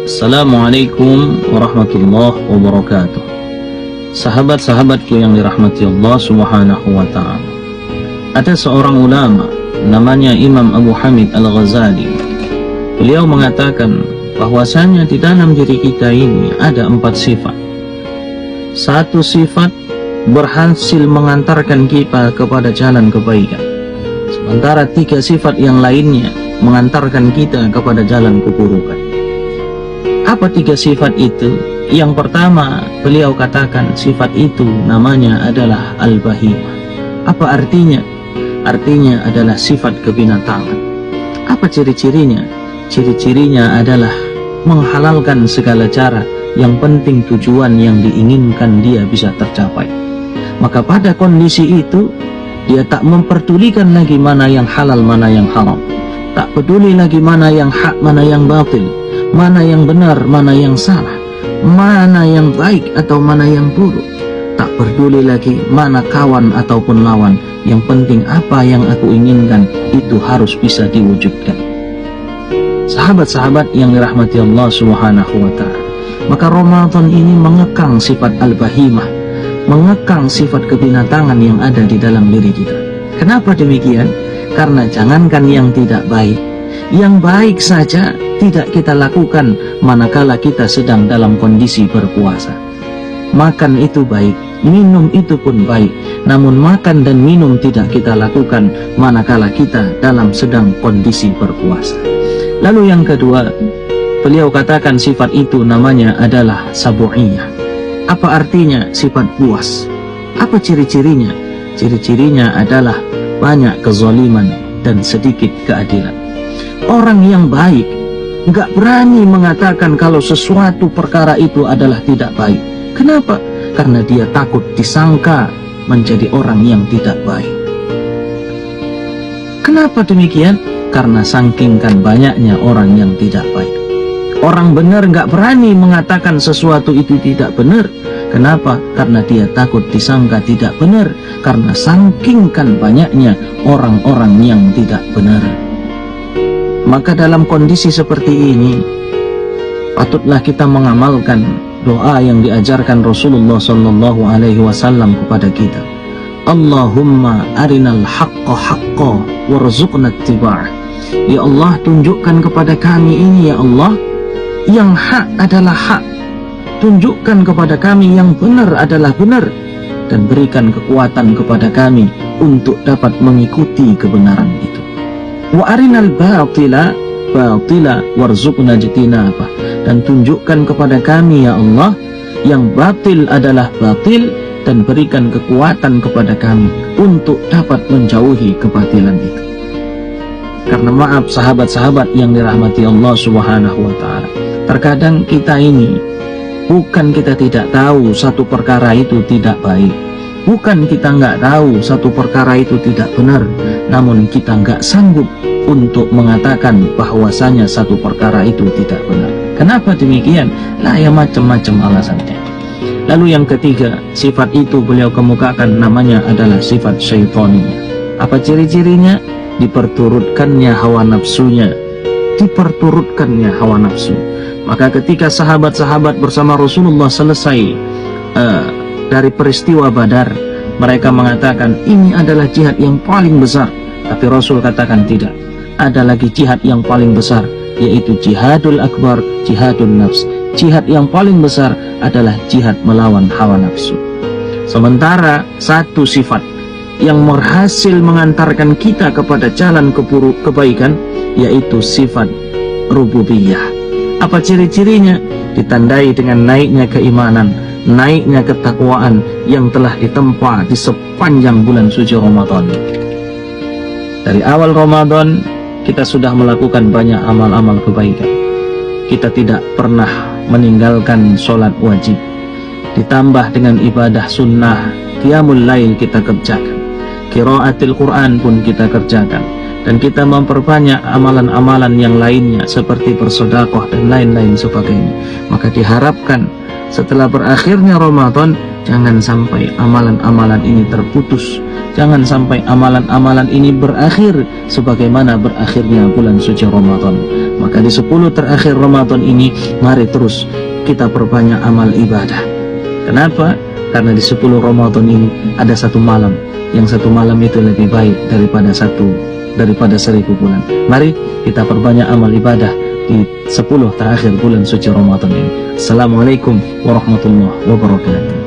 Assalamualaikum warahmatullahi wabarakatuh. Sahabat-sahabatku yang dirahmati Allah subhanahu wa ta'ala, ada seorang ulama namanya Imam Abu Hamid Al-Ghazali. Beliau mengatakan bahwasanya di dalam diri kita ini ada 4 sifat. Satu sifat berhasil mengantarkan kita kepada jalan kebaikan, sementara 3 sifat yang lainnya mengantarkan kita kepada jalan keburukan. Apa 3 sifat itu? Yang pertama, beliau katakan sifat itu namanya adalah al-bahimah. Apa artinya? Artinya adalah sifat kebinatangan. Apa ciri-cirinya? Ciri-cirinya adalah menghalalkan segala cara, yang penting tujuan yang diinginkan dia bisa tercapai. Maka pada kondisi itu, dia tak memperdulikan lagi mana yang halal, mana yang haram. Tak peduli lagi mana yang hak, mana yang batil, mana yang benar, mana yang salah, mana yang baik atau mana yang buruk. Tak peduli lagi mana kawan ataupun lawan. Yang penting apa yang aku inginkan itu harus bisa diwujudkan. Sahabat-sahabat yang dirahmati Allah subhanahu wa ta'ala, maka Ramadan ini mengekang sifat al-bahimah, mengekang sifat kebinatangan yang ada di dalam diri kita. Kenapa demikian? Karena jangankan yang tidak baik, yang baik saja tidak kita lakukan manakala kita sedang dalam kondisi berpuasa. Makan itu baik, minum itu pun baik, namun makan dan minum tidak kita lakukan manakala kita dalam sedang kondisi berpuasa. Lalu yang kedua, beliau katakan sifat itu namanya adalah sabu'iyah. Apa artinya sifat puas? Apa ciri-cirinya? Ciri-cirinya adalah banyak kezaliman dan sedikit keadilan. Orang yang baik nggak berani mengatakan kalau sesuatu perkara itu adalah tidak baik. Kenapa? Karena dia takut disangka menjadi orang yang tidak baik. Kenapa demikian? Karena sangkingkan banyaknya orang yang tidak baik. Orang benar nggak berani mengatakan sesuatu itu tidak benar. Kenapa? Karena dia takut disangka tidak benar. Karena sangkingkan banyaknya orang-orang yang tidak benar. Maka dalam kondisi seperti ini, patutlah kita mengamalkan doa yang diajarkan Rasulullah SAW kepada kita. Allahumma arinal haqqa haqqa warzuqna ittiba'ah. Ya Allah, tunjukkan kepada kami ini, ya Allah, yang hak adalah hak. Tunjukkan kepada kami yang benar adalah benar, dan berikan kekuatan kepada kami untuk dapat mengikuti kebenaran itu. Wa arinal batila batila warzuqna jitinabah. Dan tunjukkan kepada kami, ya Allah, yang batil adalah batil, dan berikan kekuatan kepada kami untuk dapat menjauhi kebatilan itu. Karena maaf sahabat-sahabat yang dirahmati Allah subhanahu wa ta'ala, terkadang kita ini bukan kita tidak tahu satu perkara itu tidak baik, bukan kita nggak tahu satu perkara itu tidak benar, namun kita nggak sanggup untuk mengatakan bahwasanya satu perkara itu tidak benar. Kenapa demikian? Lah ya macam-macam alasannya. Lalu yang ketiga, sifat itu beliau kemukakan namanya adalah sifat syaitaniyah. Apa ciri-cirinya? Diperturutkannya hawa nafsunya. Diperturutkannya hawa nafsu. Maka ketika sahabat-sahabat bersama Rasulullah selesai dari peristiwa Badar, mereka mengatakan ini adalah jihad yang paling besar. Tapi Rasul katakan tidak. Ada lagi jihad yang paling besar, yaitu jihadul akbar, jihadul nafs. Jihad yang paling besar adalah jihad melawan hawa nafsu. Sementara satu sifat yang berhasil mengantarkan kita kepada jalan kebaikan, yaitu sifat rububiyah. Apa ciri-cirinya? Ditandai dengan naiknya keimanan, naiknya ketakwaan yang telah ditempa di sepanjang bulan suci Ramadan. Dari awal Ramadan kita sudah melakukan banyak amal-amal kebaikan. Kita tidak pernah meninggalkan sholat wajib. Ditambah dengan ibadah sunnah, qiyamul lail kita kerjakan, qiraatil Quran pun kita kerjakan, dan kita memperbanyak amalan-amalan yang lainnya seperti bersedekah dan lain-lain sebagainya. Maka diharapkan setelah berakhirnya Ramadan, jangan sampai amalan-amalan ini terputus, jangan sampai amalan-amalan ini berakhir sebagaimana berakhirnya bulan suci Ramadan. Maka di 10 terakhir Ramadan ini, mari terus kita perbanyak amal ibadah. Kenapa? Karena di 10 Ramadan ini ada satu malam, yang satu malam itu lebih baik daripada 1000 bulan. Mari kita perbanyak amal ibadah di 10 terakhir bulan suci Ramadan ini. Assalamualaikum warahmatullahi wabarakatuh.